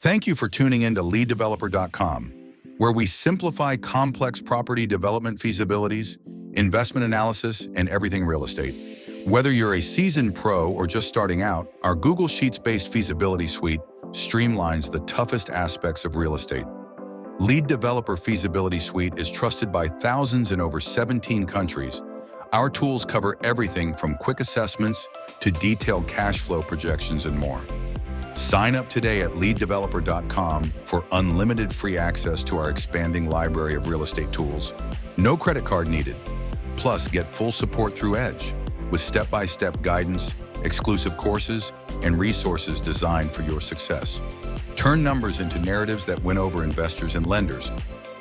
Thank you for tuning in to LeadDeveloper.com, where we simplify complex property development feasibilities, investment analysis, and everything real estate. Whether you're a seasoned pro or just starting out, our Google Sheets-based feasibility suite streamlines the toughest aspects of real estate. Lead Developer Feasibility Suite is trusted by thousands in over 17 countries. Our tools cover everything from quick assessments to detailed cash flow projections and more. Sign up today at LeadDeveloper.com for unlimited free access to our expanding library of real estate tools. No credit card needed. Plus, get full support through Edge with step-by-step guidance, exclusive courses, and resources designed for your success. Turn numbers into narratives that win over investors and lenders.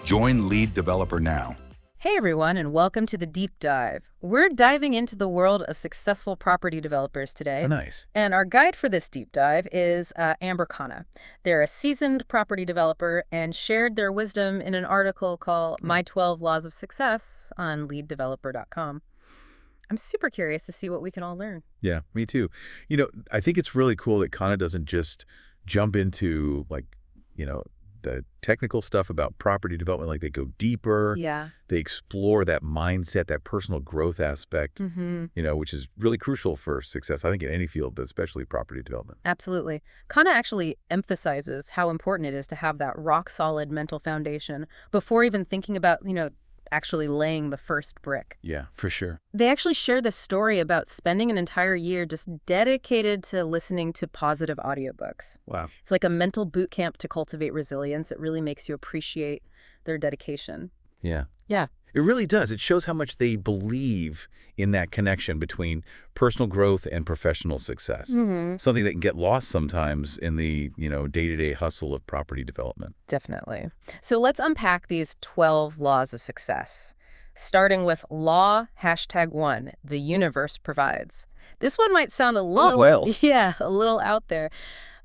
Join Lead Developer now. Hey everyone, and welcome to the Deep Dive. We're diving into the world of successful property developers today. Oh, nice. And our guide for this deep dive is Amber Khanna. They're a seasoned property developer and shared their wisdom in an article called My 12 Laws of Success on LeadDeveloper.com. I'm super curious to see what we can all learn. Yeah, me too. I think it's really cool that Khanna doesn't just jump into the technical stuff about property development. Like, they go deeper. Yeah. They explore that mindset, that personal growth aspect, which is really crucial for success, I think, in any field, but especially property development. Absolutely. Khanna actually emphasizes how important it is to have that rock-solid mental foundation before even thinking about, actually laying the first brick. Yeah, for sure. They actually share this story about spending an entire year just dedicated to listening to positive audiobooks. Wow. It's like a mental boot camp to cultivate resilience. It really makes you appreciate their dedication. Yeah. Yeah. It really does. It shows how much they believe in that connection between personal growth and professional success. Something that can get lost sometimes in the, day-to-day hustle of property development. Definitely. So let's unpack these 12 laws of success. Starting with law #1, the universe provides. This one might sound a little, a little out there,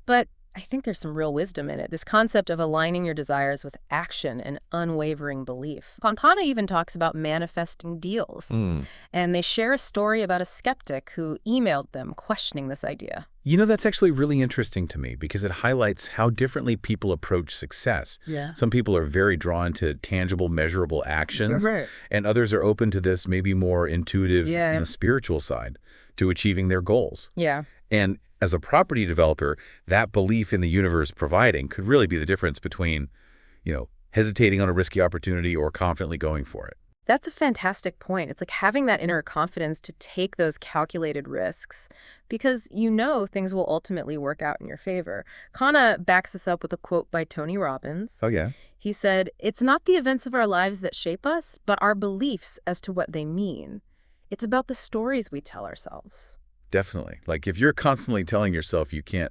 but I think there's some real wisdom in it. This concept of aligning your desires with action and unwavering belief. Khanna even talks about manifesting deals. And they share a story about a skeptic who emailed them questioning this idea. That's actually really interesting to me because it highlights how differently people approach success. Yeah. Some people are very drawn to tangible, measurable actions, Right. and others are open to this maybe more intuitive, Yeah. Spiritual side to achieving their goals. Yeah. And as a property developer, that belief in the universe providing could really be the difference between, hesitating on a risky opportunity or confidently going for it. That's a fantastic point. It's like having that inner confidence to take those calculated risks because things will ultimately work out in your favor. Khanna backs this up with a quote by Tony Robbins. Oh, yeah. He said, "It's not the events of our lives that shape us, but our beliefs as to what they mean. It's about the stories we tell ourselves." Definitely. Like, if you're constantly telling yourself you can't,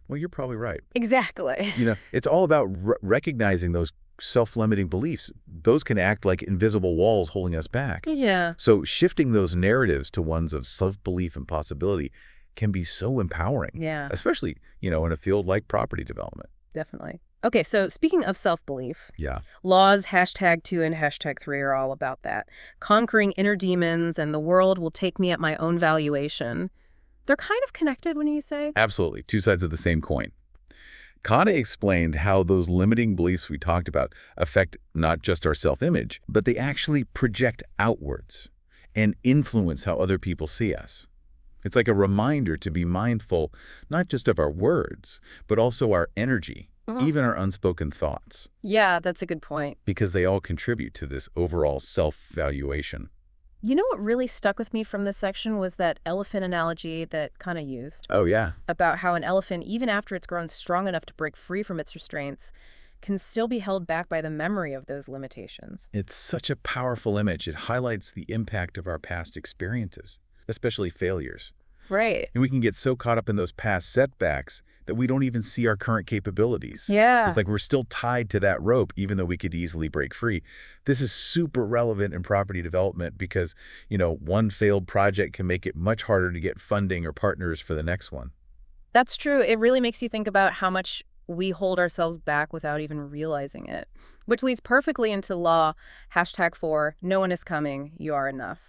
well, you're probably right. Exactly. It's all about recognizing those self-limiting beliefs. Those can act like invisible walls holding us back. Yeah. So shifting those narratives to ones of self-belief and possibility can be so empowering. Yeah. Especially, in a field like property development. Definitely. Okay, so speaking of self-belief, Yeah. laws #2 and #3 are all about that. Conquering inner demons and the world will take me at my own valuation. They're kind of connected, wouldn't you say? Absolutely. Two sides of the same coin. Khanna explained how those limiting beliefs we talked about affect not just our self-image, but they actually project outwards and influence how other people see us. It's like a reminder to be mindful not just of our words, but also our energy, even our unspoken thoughts. Yeah, that's a good point. Because they all contribute to this overall self-valuation. What really stuck with me from this section was that elephant analogy that Khanna used. Oh, yeah. About how an elephant, even after it's grown strong enough to break free from its restraints, can still be held back by the memory of those limitations. It's such a powerful image. It highlights the impact of our past experiences, especially failures. Right. And we can get so caught up in those past setbacks that we don't even see our current capabilities. Yeah. It's like we're still tied to that rope, even though we could easily break free. This is super relevant in property development because, one failed project can make it much harder to get funding or partners for the next one. That's true. It really makes you think about how much we hold ourselves back without even realizing it, which leads perfectly into law #4, no one is coming, you are enough.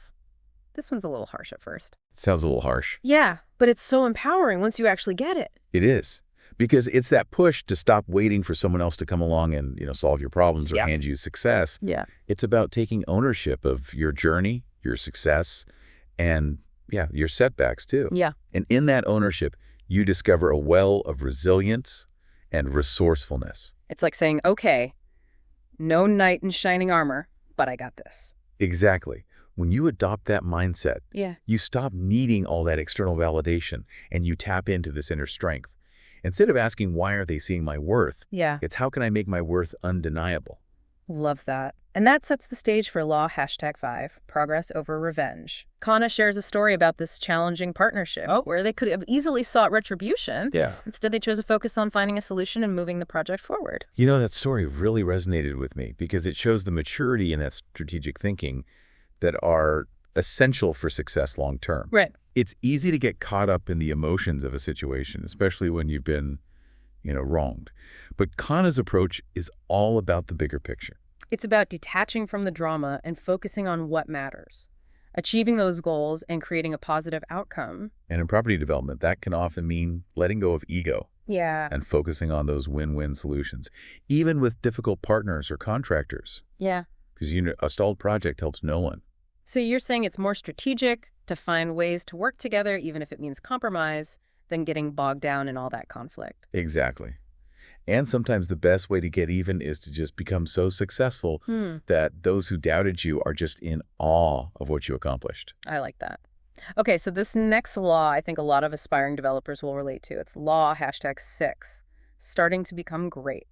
This one's a little harsh at first. Sounds a little harsh. Yeah, but it's so empowering once you actually get it. It is. Because it's that push to stop waiting for someone else to come along and, solve your problems or Yeah. hand you success. Yeah. It's about taking ownership of your journey, your success, and, your setbacks too. Yeah. And in that ownership, you discover a well of resilience and resourcefulness. It's like saying, okay, no knight in shining armor, but I got this. Exactly. When you adopt that mindset, Yeah. you stop needing all that external validation and you tap into this inner strength. Instead of asking, why are they seeing my worth? Yeah. It's how can I make my worth undeniable? Love that. And that sets the stage for Law #5, Progress Over Revenge. Kana shares a story about this challenging partnership where they could have easily sought retribution. Yeah. Instead, they chose to focus on finding a solution and moving the project forward. That story really resonated with me because it shows the maturity in that strategic thinking that are essential for success long term. Right. It's easy to get caught up in the emotions of a situation, especially when you've been, wronged. But Kana's approach is all about the bigger picture. It's about detaching from the drama and focusing on what matters, achieving those goals and creating a positive outcome. And in property development, that can often mean letting go of ego Yeah. and focusing on those win-win solutions, even with difficult partners or contractors. Yeah. Because a stalled project helps no one. So you're saying it's more strategic to find ways to work together, even if it means compromise, than getting bogged down in all that conflict. Exactly. And sometimes the best way to get even is to just become so successful that those who doubted you are just in awe of what you accomplished. I like that. Okay, so this next law, I think a lot of aspiring developers will relate to. It's Law #6, starting to become great.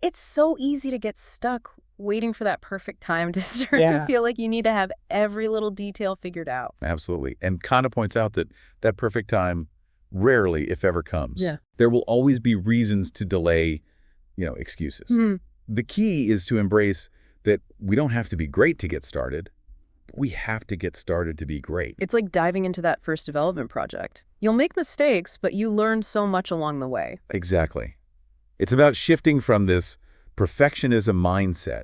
It's so easy to get stuck waiting for that perfect time to start to feel like you need to have every little detail figured out. Absolutely. And Kana points out that that perfect time rarely, if ever, comes. Yeah. There will always be reasons to delay, excuses. The key is to embrace that we don't have to be great to get started, but we have to get started to be great. It's like diving into that first development project. You'll make mistakes, but you learn so much along the way. Exactly. It's about shifting from this perfectionism mindset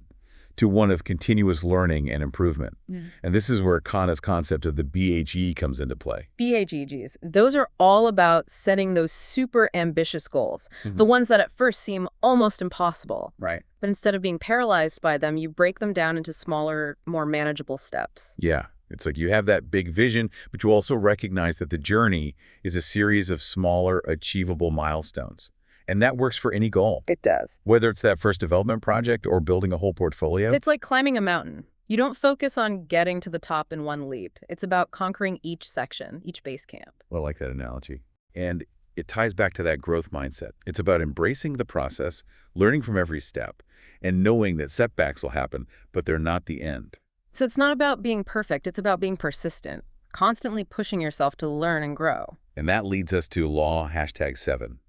to one of continuous learning and improvement. And this is where Kana's concept of the BHE comes into play. BHEGs, those are all about setting those super ambitious goals, the ones that at first seem almost impossible. Right. But instead of being paralyzed by them, you break them down into smaller, more manageable steps. Yeah. It's like you have that big vision, but you also recognize that the journey is a series of smaller, achievable milestones. And that works for any goal. It does. Whether it's that first development project or building a whole portfolio. It's like climbing a mountain. You don't focus on getting to the top in one leap. It's about conquering each section, each base camp. Well, I like that analogy. And it ties back to that growth mindset. It's about embracing the process, learning from every step, and knowing that setbacks will happen, but they're not the end. So it's not about being perfect. It's about being persistent, constantly pushing yourself to learn and grow. And that leads us to Law #7.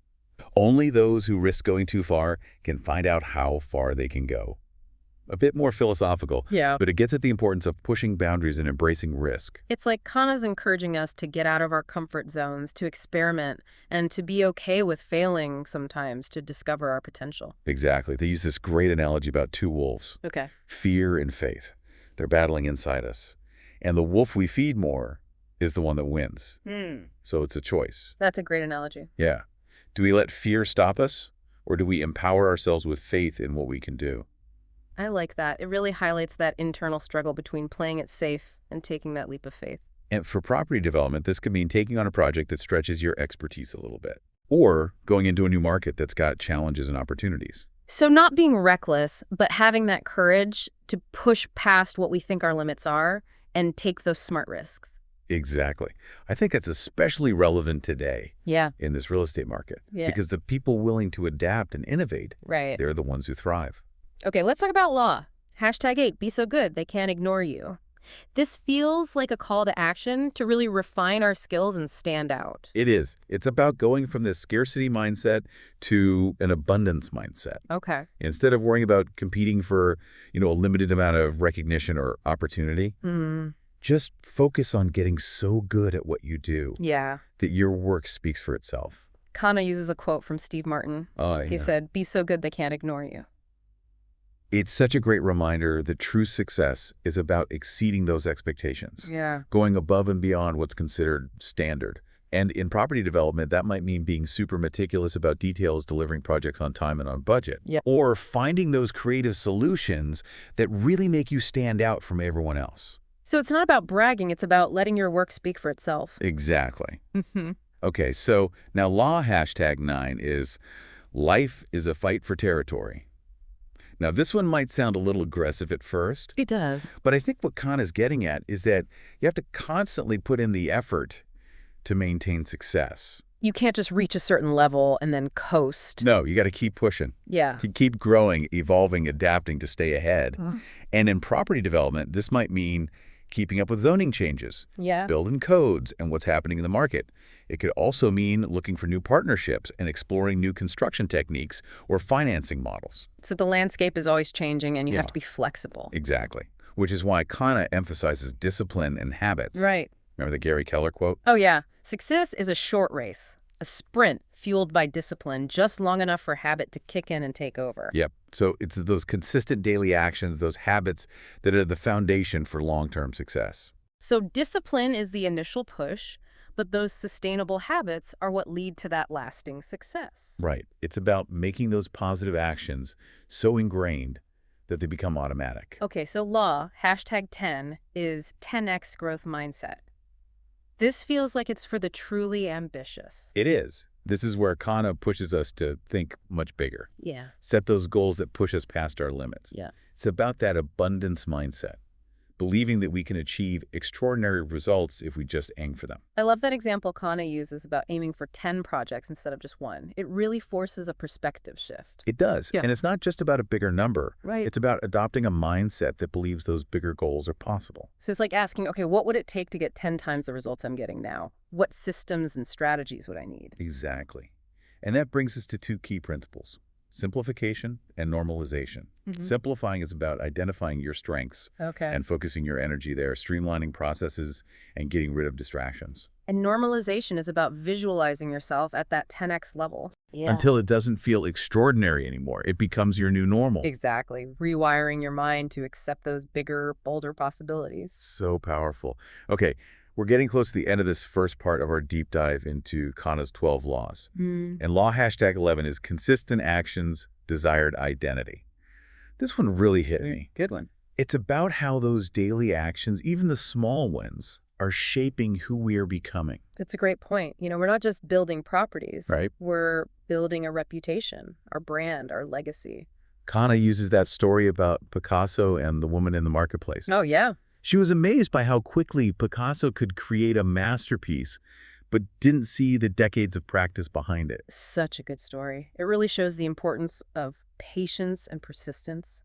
Only those who risk going too far can find out how far they can go. A bit more philosophical, but it gets at the importance of pushing boundaries and embracing risk. It's like Kana's encouraging us to get out of our comfort zones, to experiment, and to be okay with failing sometimes to discover our potential. Exactly. They use this great analogy about two wolves. Okay. Fear and faith. They're battling inside us. And the wolf we feed more is the one that wins. So it's a choice. That's a great analogy. Yeah. Do we let fear stop us, or do we empower ourselves with faith in what we can do? I like that. It really highlights that internal struggle between playing it safe and taking that leap of faith. And for property development, this could mean taking on a project that stretches your expertise a little bit, or going into a new market that's got challenges and opportunities. So not being reckless, but having that courage to push past what we think our limits are and take those smart risks. Exactly. I think that's especially relevant today Yeah. in this real estate market, Yeah. because the people willing to adapt and innovate, Right. they're the ones who thrive. Okay, let's talk about law. #8, be so good, they can't ignore you. This feels like a call to action to really refine our skills and stand out. It is. It's about going from this scarcity mindset to an abundance mindset. Okay. Instead of worrying about competing for, a limited amount of recognition or opportunity, just focus on getting so good at what you do Yeah. that your work speaks for itself. Kana uses a quote from Steve Martin. He said, be so good they can't ignore you. It's such a great reminder that true success is about exceeding those expectations, Yeah. going above and beyond what's considered standard, And in property development, that might mean being super meticulous about details, delivering projects on time and on budget. Yep. Or finding those creative solutions that really make you stand out from everyone else. So it's not about bragging, it's about letting your work speak for itself. Exactly. Mm-hmm. Okay, so now law #9 is life is a fight for territory. Now, this one might sound a little aggressive at first, It does. but I think what Khan is getting at is that you have to constantly put in the effort to maintain success. You can't just reach a certain level and then coast. No, you got to keep pushing, Yeah. to keep growing, evolving, adapting to stay ahead. Mm. And in property development, this might mean keeping up with zoning changes, Yeah. building codes, and what's happening in the market. It could also mean looking for new partnerships and exploring new construction techniques or financing models. So the landscape is always changing and you Yeah. have to be flexible. Exactly, which is why Kana emphasizes discipline and habits. Right. Remember the Gary Keller quote? Oh, yeah. Success is a short race, a sprint fueled by discipline, just long enough for habit to kick in and take over. Yep. So it's those consistent daily actions, those habits that are the foundation for long-term success. So discipline is the initial push, but those sustainable habits are what lead to that lasting success. Right. It's about making those positive actions so ingrained that they become automatic. Okay, so law, #10, is 10x growth mindset. This feels like it's for the truly ambitious. It is. This is where Kana pushes us to think much bigger, Yeah. set those goals that push us past our limits. Yeah. It's about that abundance mindset, believing that we can achieve extraordinary results if we just aim for them. I love that example Kana uses about aiming for 10 projects instead of just one. It really forces a perspective shift. It does. Yeah. And it's not just about a bigger number. Right. It's about adopting a mindset that believes those bigger goals are possible. So it's like asking, okay, what would it take to get 10 times the results I'm getting now? What systems and strategies would I need? Exactly. And that brings us to two key principles: simplification and normalization. Simplifying is about identifying your strengths Okay. and focusing your energy there, streamlining processes and getting rid of distractions. And normalization is about visualizing yourself at that 10x level. Yeah. Until it doesn't feel extraordinary anymore. It becomes your new normal. Exactly. Rewiring your mind to accept those bigger, bolder possibilities. So powerful. Okay, we're getting close to the end of this first part of our deep dive into Kana's 12 laws. And law #11 is consistent actions, desired identity. This one really hit me. Good one. It's about how those daily actions, even the small ones, are shaping who we are becoming. That's a great point. You know, we're not just building properties. Right. We're building a reputation, our brand, our legacy. Kana uses that story about Picasso and the woman in the marketplace. Oh, yeah. She was amazed by how quickly Picasso could create a masterpiece, but didn't see the decades of practice behind it. Such a good story. It really shows the importance of patience and persistence.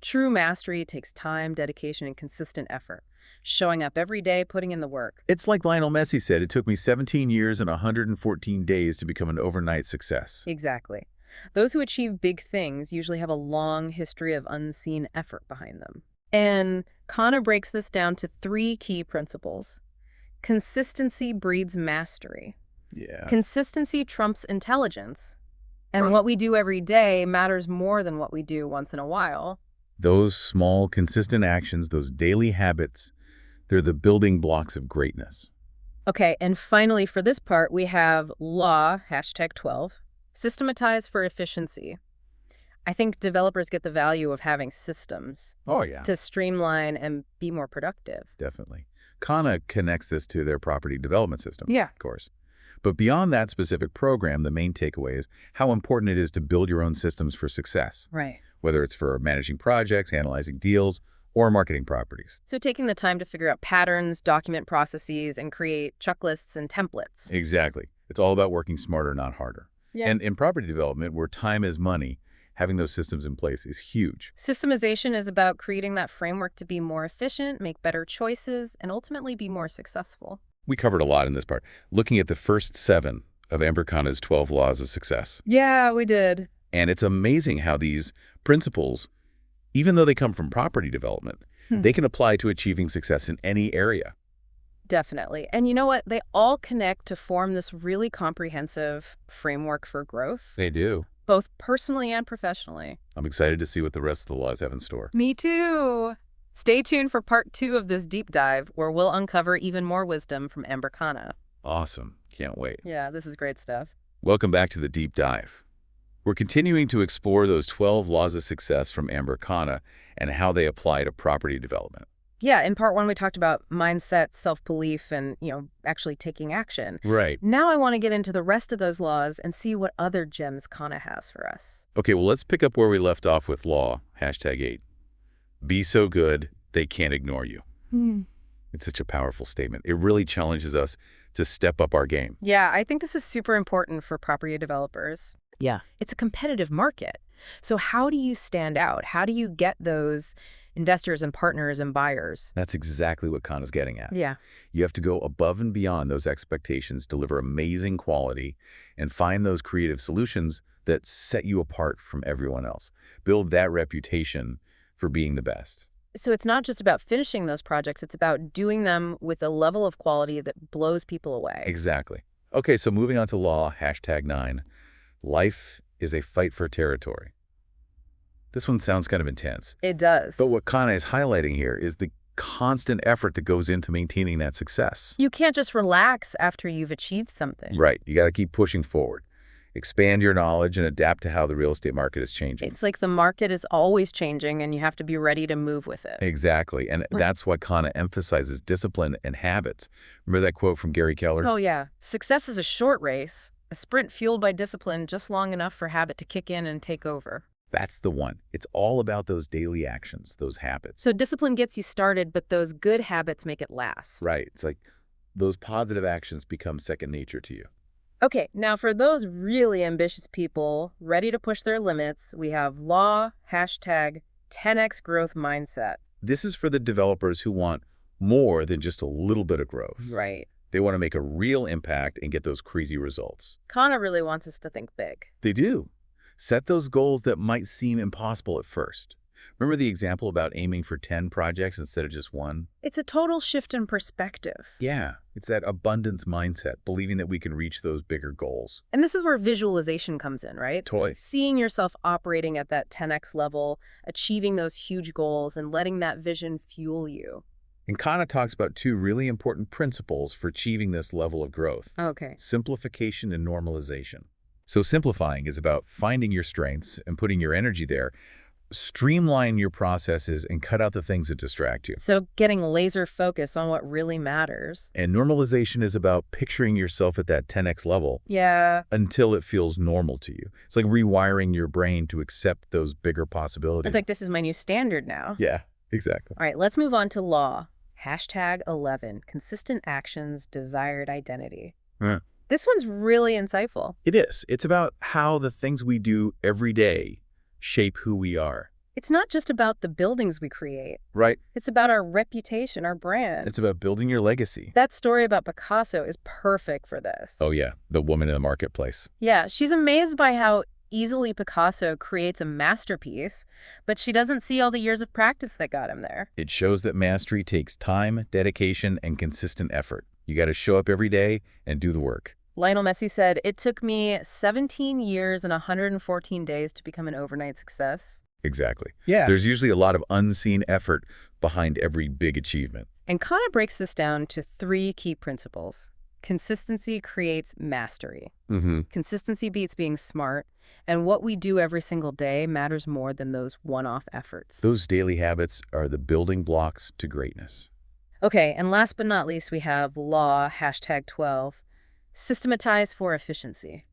True mastery takes time, dedication, and consistent effort. Showing up every day, putting in the work. It's like Lionel Messi said, it took me 17 years and 114 days to become an overnight success. Exactly. Those who achieve big things usually have a long history of unseen effort behind them. And Kana breaks this down to 3 key principles. Consistency breeds mastery. Yeah. Consistency trumps intelligence. And what we do every day matters more than what we do once in a while. Those small, consistent actions, those daily habits, they're the building blocks of greatness. Okay, and finally for this part, we have law, #12, systematize for efficiency. I think developers get the value of having systems Oh, yeah. to streamline and be more productive. Definitely. Kana connects this to their property development system, Yeah. of course. But beyond that specific program, the main takeaway is how important it is to build your own systems for success, Right. whether it's for managing projects, analyzing deals, or marketing properties. So taking the time to figure out patterns, document processes, and create checklists and templates. Exactly. It's all about working smarter, not harder. Yeah. And in property development, where time is money, having those systems in place is huge. Systemization is about creating that framework to be more efficient, make better choices, and ultimately be more successful. We covered a lot in this part, looking at the first 7 of Amber Kana's 12 laws of success. Yeah, we did. And it's amazing how these principles, even though they come from property development, they can apply to achieving success in any area. Definitely. And you know what? They all connect to form this really comprehensive framework for growth, They do. both personally and professionally. I'm excited to see what the rest of the laws have in store. Me too. Stay tuned for part 2 of this deep dive, where we'll uncover even more wisdom from Amber Kana. Awesome. Can't wait. Yeah, this is great stuff. Welcome back to the Deep Dive. We're continuing to explore those 12 laws of success from Amber Khanna and how they apply to property development. Yeah, in part one, we talked about mindset, self-belief, and, actually taking action. Right. Now I want to get into the rest of those laws and see what other gems Khanna has for us. Okay, well, let's pick up where we left off with law, #8. Be so good, they can't ignore you. It's such a powerful statement. It really challenges us to step up our game. Yeah, I think this is super important for property developers. Yeah. It's a competitive market. So how do you stand out? How do you get those investors and partners and buyers? That's exactly what Khanna's getting at. Yeah. You have to go above and beyond those expectations, deliver amazing quality, and find those creative solutions that set you apart from everyone else. Build that reputation for being the best. So it's not just about finishing those projects, it's about doing them with a level of quality that blows people away. Exactly. Okay, so moving on to law, #9. Life is a fight for territory. This one sounds kind of intense. It does. But what Khanna is highlighting here is the constant effort that goes into maintaining that success. You can't just relax after you've achieved something. Right. You got to keep pushing forward. Expand your knowledge and adapt to how the real estate market is changing. It's like the market is always changing and you have to be ready to move with it. Exactly. And that's why Khanna emphasizes discipline and habits. Remember that quote from Gary Keller? Oh, yeah. Success is a short race, a sprint fueled by discipline just long enough for habit to kick in and take over. That's the one. It's all about those daily actions, those habits. So discipline gets you started, but those good habits make it last. Right. It's like those positive actions become second nature to you. Okay, now for those really ambitious people ready to push their limits, we have law, #10x growth mindset. This is for the developers who want more than just a little bit of growth. Right. They want to make a real impact and get those crazy results. Khanna really wants us to think big. They do. Set those goals that might seem impossible at first. Remember the example about aiming for 10 projects instead of just one? It's a total shift in perspective. Yeah, it's that abundance mindset, believing that we can reach those bigger goals. And this is where visualization comes in, right? Totally. Seeing yourself operating at that 10x level, achieving those huge goals, and letting that vision fuel you. And Khanna talks about two really important principles for achieving this level of growth. Okay. Simplification and normalization. So simplifying is about finding your strengths and putting your energy there. Streamline your processes and cut out the things that distract you. So getting laser focus on what really matters. And normalization is about picturing yourself at that 10x level Yeah. until it feels normal to you. It's like rewiring your brain to accept those bigger possibilities. It's like this is my new standard now. Yeah, exactly. All right, let's move on to law. #11, consistent actions, desired identity. Yeah. This one's really insightful. It is. It's about how the things we do every day shape who we are. It's not just about the buildings we create. Right? It's about our reputation, our brand. It's about building your legacy. That story about Picasso is perfect for this. Oh yeah, the woman in the marketplace. Yeah, she's amazed by how easily Picasso creates a masterpiece, but she doesn't see all the years of practice that got him there. It shows that mastery takes time, dedication, and consistent effort. You got to show up every day and do the work. Lionel Messi said, "It took me 17 years and 114 days to become an overnight success." Exactly. Yeah. There's usually a lot of unseen effort behind every big achievement. And Khanna breaks this down to 3 key principles. Consistency creates mastery. Consistency beats being smart, and what we do every single day matters more than those one-off efforts. Those daily habits are the building blocks to greatness. Okay, and last but not least, we have law, #12, systematize for efficiency.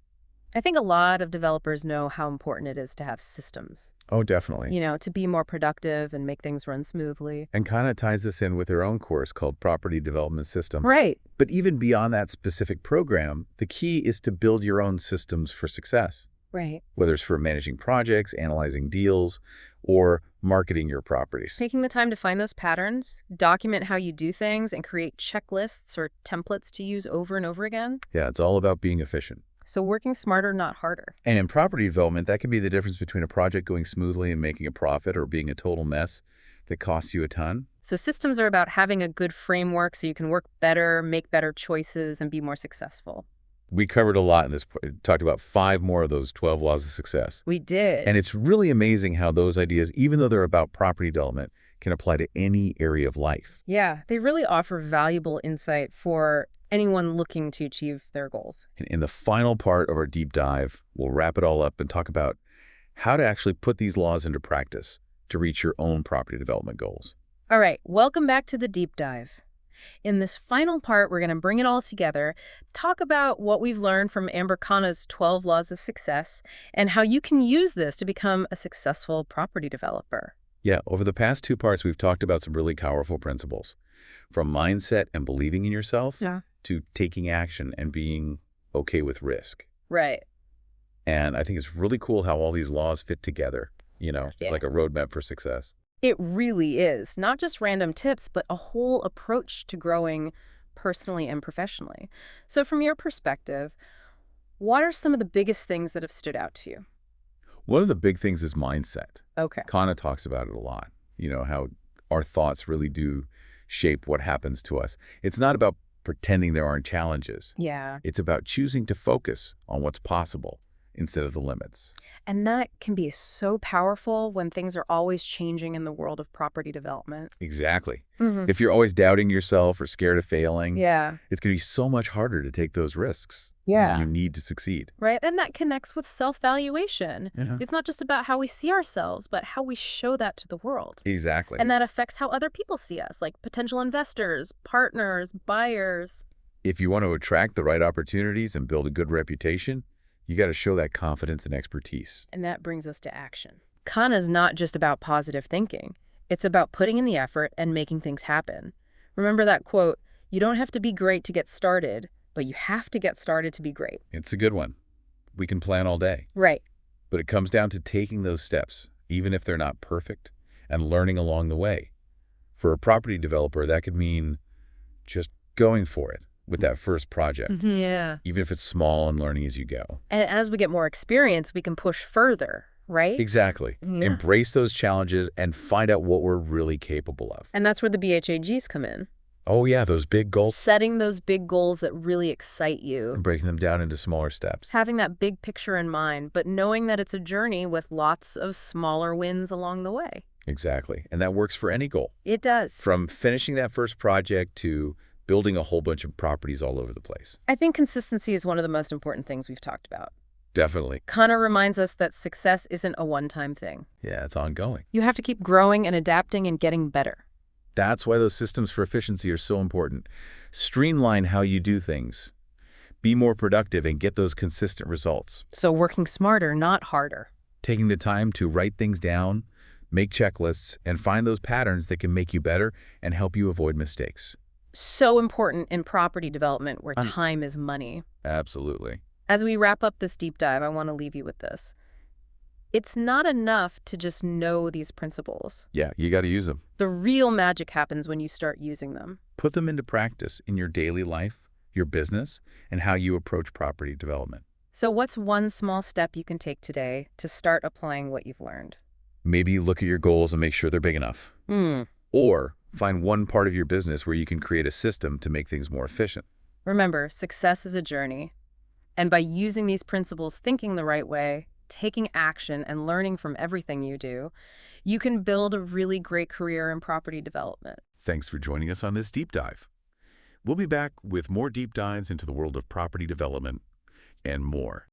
I think a lot of developers know how important it is to have systems, Oh, definitely. to be more productive and make things run smoothly. And Khanna ties this in with her own course called Property Development System. Right. But even beyond that specific program, the key is to build your own systems for success, Right. whether it's for managing projects, analyzing deals, or marketing your properties. Taking the time to find those patterns, document how you do things, and create checklists or templates to use over and over again. Yeah, it's all about being efficient. So working smarter, not harder. And in property development, that can be the difference between a project going smoothly and making a profit or being a total mess that costs you a ton. So systems are about having a good framework so you can work better, make better choices, and be more successful. We covered a lot in this, talked about 5 more of those 12 laws of success. We did. And it's really amazing how those ideas, even though they're about property development, can apply to any area of life. Yeah, they really offer valuable insight for anyone looking to achieve their goals. In the final part of our deep dive, we'll wrap it all up and talk about how to actually put these laws into practice to reach your own property development goals. All right, welcome back to the deep dive. In this final part, we're going to bring it all together, talk about what we've learned from Amber Khanna's 12 Laws of Success, and how you can use this to become a successful property developer. Yeah, over the past 2 parts, we've talked about some really powerful principles, from mindset and believing in yourself to taking action and being okay with risk. Right. And I think it's really cool how all these laws fit together, like a roadmap for success. It really is. Not just random tips, but a whole approach to growing personally and professionally. So from your perspective, what are some of the biggest things that have stood out to you? One of the big things is mindset. Okay. Khanna talks about it a lot, how our thoughts really do shape what happens to us. It's not about pretending there aren't challenges. Yeah. It's about choosing to focus on what's possible instead of the limits. And that can be so powerful when things are always changing in the world of property development. Exactly. If you're always doubting yourself or scared of failing, Yeah. it's going to be so much harder to take those risks. Yeah. You need to succeed. Right. And that connects with self-valuation. Yeah. It's not just about how we see ourselves, but how we show that to the world. Exactly. And that affects how other people see us, like potential investors, partners, buyers. If you want to attract the right opportunities and build a good reputation, you got to show that confidence and expertise. And that brings us to action. Khanna's not just about positive thinking. It's about putting in the effort and making things happen. Remember that quote, "You don't have to be great to get started, but you have to get started to be great." It's a good one. We can plan all day. Right. But it comes down to taking those steps, even if they're not perfect, and learning along the way. For a property developer, that could mean just going for it with that first project, Yeah. even if it's small and learning as you go. And as we get more experience, we can push further, right? Exactly. Yeah. Embrace those challenges and find out what we're really capable of. And that's where the BHAGs come in. Oh, yeah, those big goals. Setting those big goals that really excite you. And breaking them down into smaller steps. Having that big picture in mind, but knowing that it's a journey with lots of smaller wins along the way. Exactly. And that works for any goal. It does. From finishing that first project to building a whole bunch of properties all over the place. I think consistency is one of the most important things we've talked about. Definitely. Khanna reminds us that success isn't a one-time thing. Yeah, it's ongoing. You have to keep growing and adapting and getting better. That's why those systems for efficiency are so important. Streamline how you do things. Be more productive and get those consistent results. So working smarter, not harder. Taking the time to write things down, make checklists, and find those patterns that can make you better and help you avoid mistakes. So important in property development where time is money. Absolutely. As we wrap up this deep dive, I want to leave you with this. It's not enough to just know these principles. Yeah, you got to use them. The real magic happens when you start using them. Put them into practice in your daily life, your business, and how you approach property development. So what's one small step you can take today to start applying what you've learned? Maybe look at your goals and make sure they're big enough. Or find one part of your business where you can create a system to make things more efficient. Remember, success is a journey. And by using these principles, thinking the right way, taking action, and learning from everything you do, you can build a really great career in property development. Thanks for joining us on this deep dive. We'll be back with more deep dives into the world of property development and more.